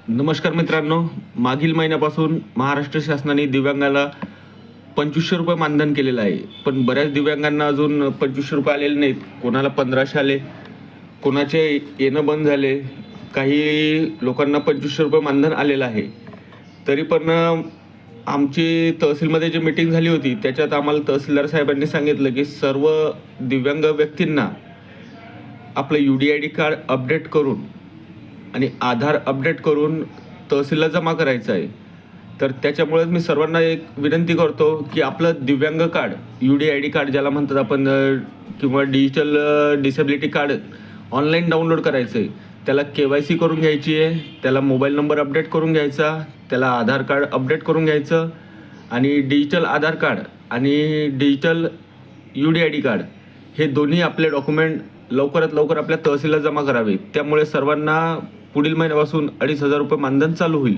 नमस्कार मित्रांनो, मागील महिन्यापासून महाराष्ट्र शासनाने दिव्यांगाला 2500 रुपये मानधन केलेलं आहे. पण बऱ्याच दिव्यांगांना अजून 2500 रुपये आलेले नाहीत. कोणाला 1500 आले, कोणाचे येणं बंद झाले, काही लोकांना 2500 रुपये मानधन आलेलं आहे. तरी पण आमची तहसीलमध्ये जी मीटिंग झाली होती त्याच्यात आम्हाला तहसीलदार साहेबांनी सांगितलं की सर्व दिव्यांग व्यक्तींना आपलं UDID कार्ड अपडेट करून आणि आधार अपडेट करून तहसीलला जमा करायचं आहे. तर त्याच्यामुळेच मी सर्वांना एक विनंती करतो की आपलं दिव्यांग कार्ड, UDID कार्ड ज्याला म्हणतात आपण, किंवा digital disability card online download करायचं आहे. त्याला KYC करून घ्यायची आहे, त्याला मोबाईल नंबर अपडेट करून घ्यायचा, त्याला आधार कार्ड अपडेट करून घ्यायचं आणि डिजिटल आधार कार्ड आणि डिजिटल UDID कार्ड हे दोन्ही आपले डॉक्युमेंट लवकरात लवकर आपल्या तहसीलला जमा करावे. त्यामुळे सर्वांना पुढील महिन्यापासून 2500 रुपये मानधन चालू होईल.